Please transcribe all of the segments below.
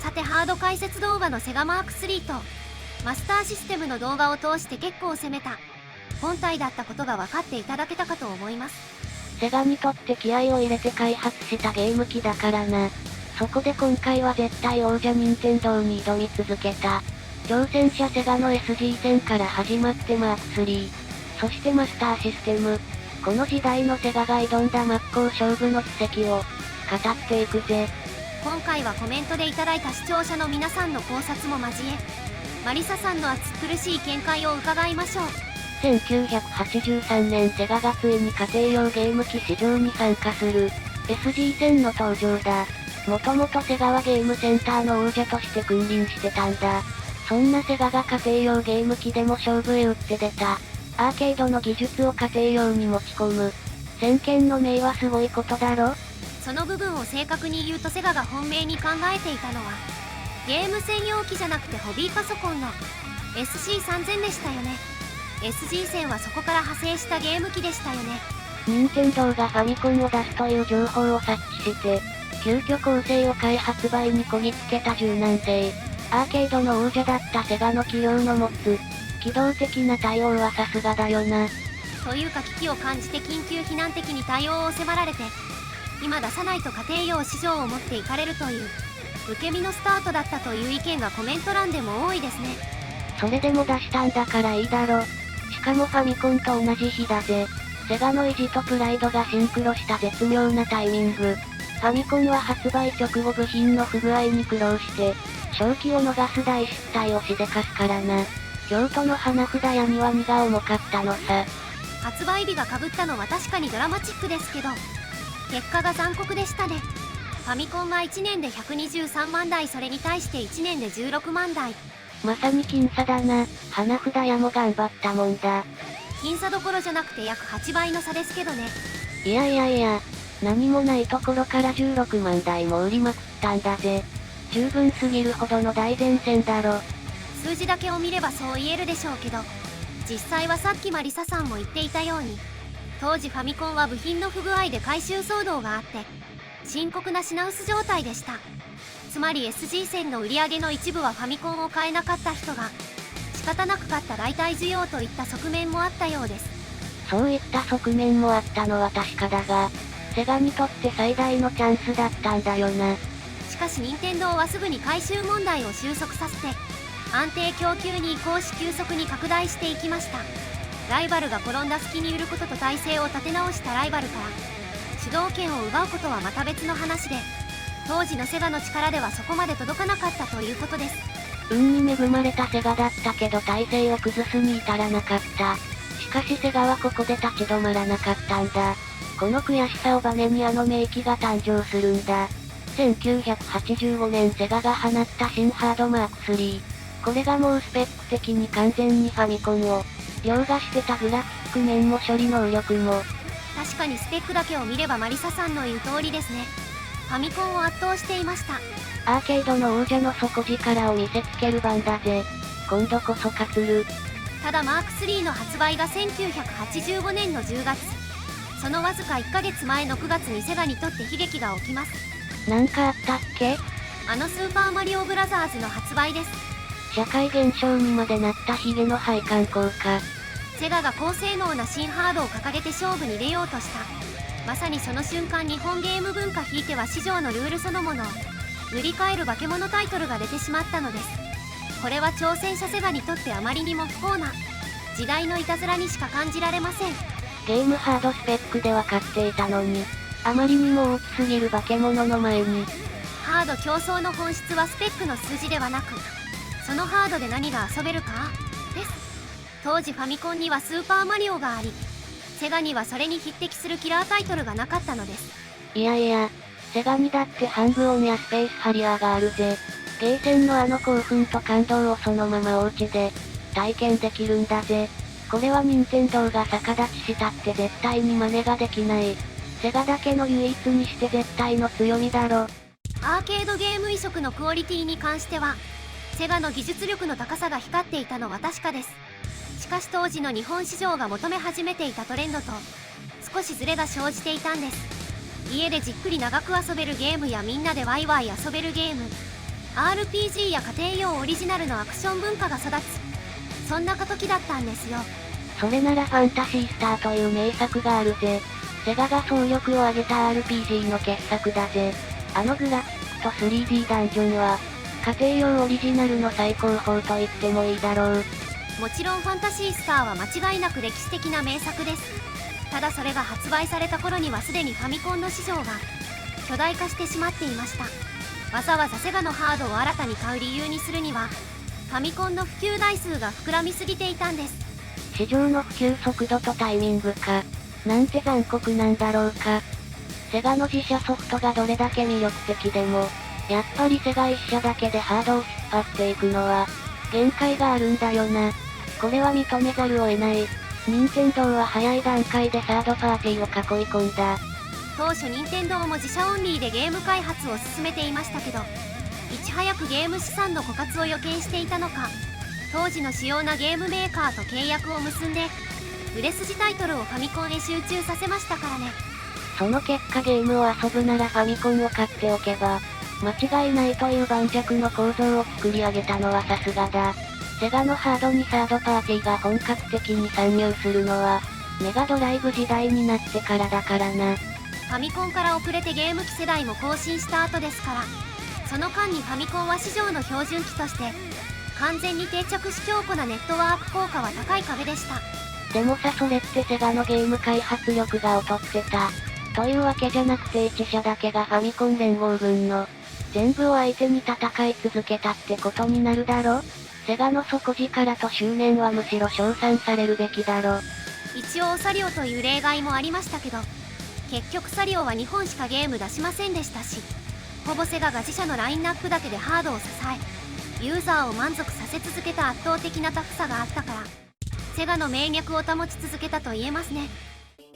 さてハード解説動画のセガマーク3とマスターシステムの動画を通して結構攻めた本体だったことが分かっていただけたかと思います。セガにとって気合を入れて開発したゲーム機だからな。そこで今回は絶対王者任天堂に挑み続けた。挑戦者セガの SG 戦から始まってマーク3、そしてマスターシステム。この時代のセガが挑んだ真っ向勝負の軌跡を語っていくぜ。今回はコメントでいただいた視聴者の皆さんの考察も交え、マリサさんの熱苦しい見解を伺いましょう。1983年セガがついに家庭用ゲーム機市場に参加する SG 戦の登場だ。もともとセガはゲームセンターの王者として君臨してたんだ。そんなセガが家庭用ゲーム機でも勝負へ打って出た。アーケードの技術を家庭用に持ち込む。先見の明はすごいことだろ。その部分を正確に言うとセガが本命に考えていたのはゲーム専用機じゃなくてホビーパソコンの SC3000 でしたよね。 SG 戦はそこから派生したゲーム機でしたよね。任天堂がファミコンを出すという情報を察知して急遽構成を変え発売にこぎつけた柔軟性。アーケードの王者だったセガの企業の持つ機動的な対応はさすがだよな。というか危機を感じて緊急避難的に対応を迫られて今出さないと家庭用市場を持っていかれるという受け身のスタートだったという意見がコメント欄でも多いですね。それでも出したんだからいいだろ。しかもファミコンと同じ日だぜ。セガの意地とプライドがシンクロした絶妙なタイミング。ファミコンは発売直後部品の不具合に苦労して正気を逃す大失態をしでかすからな。京都の花札屋には荷が重かったのさ。発売日が被ったのは確かにドラマチックですけど結果が残酷でしたね。ファミコンは1年で123万台、それに対して1年で16万台。まさに僅差だな。花札屋も頑張ったもんだ。僅差どころじゃなくて約8倍の差ですけどね。いやいやいや、何もないところから16万台も売りまくったんだぜ。十分すぎるほどの大前線だろ。数字だけを見ればそう言えるでしょうけど実際はさっきマリサさんも言っていたように当時ファミコンは部品の不具合で回収騒動があって深刻な品薄状態でした。つまり SG 戦の売り上げの一部はファミコンを買えなかった人が仕方なく買った代替需要といった側面もあったようです。そういった側面もあったのは確かだがセガにとって最大のチャンスだったんだよな。しかし任天堂はすぐに回収問題を収束させて安定供給に移行し急速に拡大していきました。ライバルが転んだ隙に売ることと体制を立て直したライバルから主導権を奪うことはまた別の話で当時のセガの力ではそこまで届かなかったということです。運に恵まれたセガだったけど体制を崩すに至らなかった。しかしセガはここで立ち止まらなかったんだ。この悔しさをバネにあの名機が誕生するんだ。1985年セガが放った新ハードマーク3。これがもうスペック的に完全にファミコンを凌駕してた。グラフィック面も処理能力も確かにスペックだけを見ればマリサさんの言う通りですね。ファミコンを圧倒していました。アーケードの王者の底力を見せつける番だぜ。今度こそ勝つる。ただマーク3の発売が1985年の10月そのわずか1ヶ月前の9月にセガにとって悲劇が起きます。なんかあったっけ？あのスーパーマリオブラザーズの発売です。社会現象にまでなったヒゲの配管効果。セガが高性能な新ハードを掲げて勝負に出ようとしたまさにその瞬間日本ゲーム文化ひいては市場のルールそのものを塗り替える化け物タイトルが出てしまったのです。これは挑戦者セガにとってあまりにも不幸な時代のいたずらにしか感じられません。ゲームハードスペックでは買っていたのにあまりにも大きすぎる化け物の前に。ハード競争の本質はスペックの数字ではなくそのハードで何が遊べるかです。当時ファミコンにはスーパーマリオがありセガにはそれに匹敵するキラータイトルがなかったのです。いやいや、セガにだってハングオンやスペースハリアーがあるぜ。ゲーセンのあの興奮と感動をそのままお家で体験できるんだぜ。これは任天堂が逆立ちしたって絶対に真似ができない。セガだけの唯一にして絶対の強みだろ。アーケードゲーム移植のクオリティに関してはセガの技術力の高さが光っていたのは確かです。しかし当時の日本市場が求め始めていたトレンドと少しズレが生じていたんです。家でじっくり長く遊べるゲームやみんなでワイワイ遊べるゲーム RPG や家庭用オリジナルのアクション文化が育つ、そんな過渡期だったんですよ。それならファンタシースターという名作があるぜ。セガが総力を挙げた RPG の傑作だぜ。あのグラフィックと 3D ダンジョンは、家庭用オリジナルの最高峰と言ってもいいだろう。もちろんファンタシースターは間違いなく歴史的な名作です。ただそれが発売された頃にはすでにファミコンの市場が巨大化してしまっていました。わざわざセガのハードを新たに買う理由にするには、ファミコンの普及台数が膨らみすぎていたんです。市場の普及速度とタイミングか。なんて残酷なんだろうか。セガの自社ソフトがどれだけ魅力的でも、やっぱりセガ一社だけでハードを引っ張っていくのは、限界があるんだよな。これは認めざるを得ない。任天堂は早い段階でサードパーティーを囲い込んだ。当初任天堂も自社オンリーでゲーム開発を進めていましたけど、いち早くゲーム資産の枯渇を予見していたのか、当時の主要なゲームメーカーと契約を結んで、売れ筋タイトルをファミコンへ集中させましたからね。その結果ゲームを遊ぶならファミコンを買っておけば、間違いないという盤石の構造を作り上げたのはさすがだ。セガのハードにサードパーティーが本格的に参入するのは、メガドライブ時代になってからだからな。ファミコンから遅れてゲーム機世代も更新した後ですから、その間にファミコンは市場の標準機として完全に定着し強固なネットワーク効果は高い壁でした。でもさ、それってセガのゲーム開発力が劣ってたというわけじゃなくて、一社だけがファミコン連合軍の全部を相手に戦い続けたってことになるだろ。セガの底力と執念はむしろ称賛されるべきだろ。一応サリオという例外もありましたけど、結局サリオは2本しかゲーム出しませんでしたし、ほぼセガが自社のラインナップだけでハードを支え、ユーザーを満足させ続けた圧倒的なタフさがあったから、セガの名脈を保ち続けたと言えますね。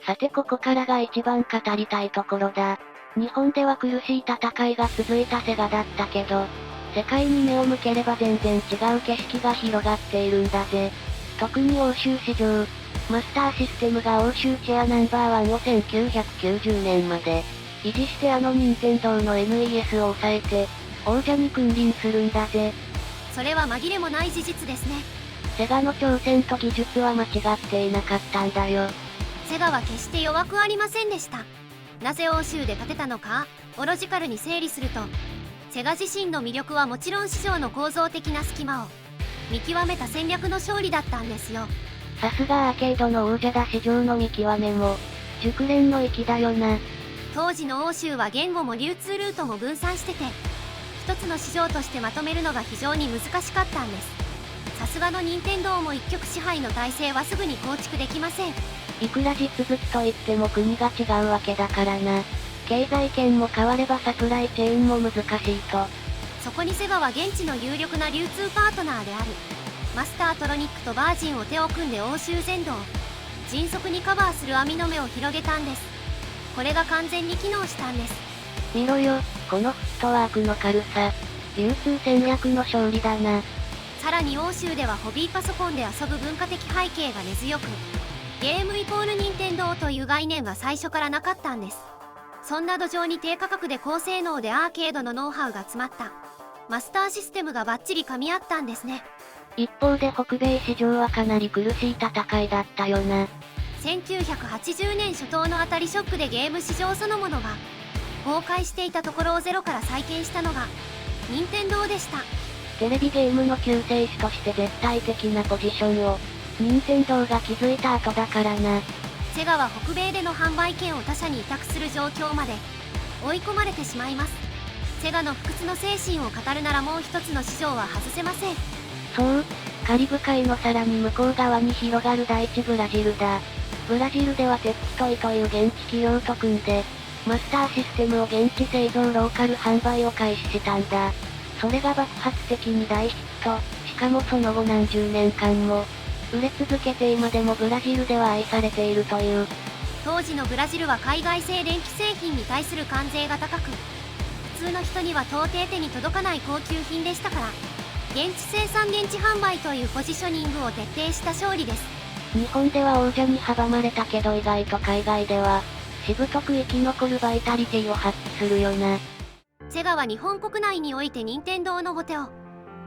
さてここからが一番語りたいところだ。日本では苦しい戦いが続いたセガだったけど、世界に目を向ければ全然違う景色が広がっているんだぜ。特に欧州市場、マスターシステムが欧州シェアナンバーワンを1990年まで維持して、あの任天堂の NES を抑えて王者に君臨するんだぜ。それは紛れもない事実ですね。セガの挑戦と技術は間違っていなかったんだよ。セガは決して弱くありませんでした。なぜ欧州で勝てたのか、オロジカルに整理すると、セガ自身の魅力はもちろん市場の構造的な隙間を見極めた戦略の勝利だったんですよ。さすがアーケードの王者だ。市場の見極めも熟練の域だよな。当時の欧州は言語も流通ルートも分散してて、一つの市場としてまとめるのが非常に難しかったんです。さすがの任天堂も一極支配の体制はすぐに構築できません。いくら実物といっても国が違うわけだからな。経済圏も変わればサプライチェーンも難しいと。そこにセガは現地の有力な流通パートナーであるマスタートロニックとバージンを手を組んで欧州全土を迅速にカバーする網の目を広げたんです。これが完全に機能したんです。見ろよ、このフットワークの軽さ。流通戦略の勝利だな。さらに欧州ではホビーパソコンで遊ぶ文化的背景が根強く、ゲームイコール任天堂という概念は最初からなかったんです。そんな土壌に低価格で高性能でアーケードのノウハウが詰まったマスターシステムがバッチリ噛み合ったんですね。一方で北米市場はかなり苦しい戦いだったよな。1980年初頭の当たりショックでゲーム市場そのものが崩壊していたところをゼロから再建したのが任天堂でした。テレビゲームの救世主として絶対的なポジションを任天堂が築いた後だからな。セガは北米での販売権を他社に委託する状況まで追い込まれてしまいます。セガの不屈の精神を語るならもう一つの市場は外せません。そう、カリブ海のさらに向こう側に広がる大地ブラジルだ。ブラジルではテップトイという現地企業と組んで、マスターシステムを現地製造ローカル販売を開始したんだ。それが爆発的に大ヒット、しかもその後何十年間も売れ続けて今でもブラジルでは愛されているという。当時のブラジルは海外製電気製品に対する関税が高く、普通の人には到底手に届かない高級品でしたから、現地生産現地販売というポジショニングを徹底した勝利です。日本では王者に阻まれたけど意外と海外ではしぶとく生き残るバイタリティを発揮するよな。セガは日本国内において任天堂の後手を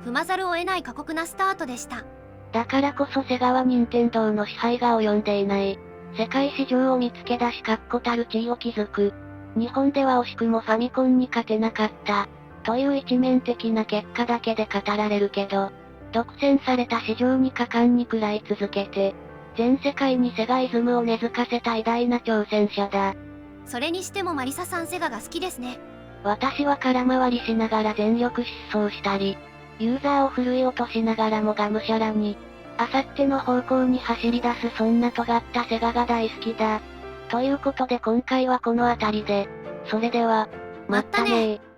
踏まざるを得ない過酷なスタートでした。だからこそセガは任天堂の支配が及んでいない。世界市場を見つけ出し確固たる地位を築く。日本では惜しくもファミコンに勝てなかった。という一面的な結果だけで語られるけど、独占された市場に果敢に食らい続けて、全世界にセガイズムを根付かせた偉大な挑戦者だ。それにしてもマリサさんセガが好きですね。私は空回りしながら全力疾走したり、ユーザーを振るい落としながらもがむしゃらに、あさっての方向に走り出すそんな尖ったセガが大好きだ。ということで今回はこの辺りで。それでは、まったねー。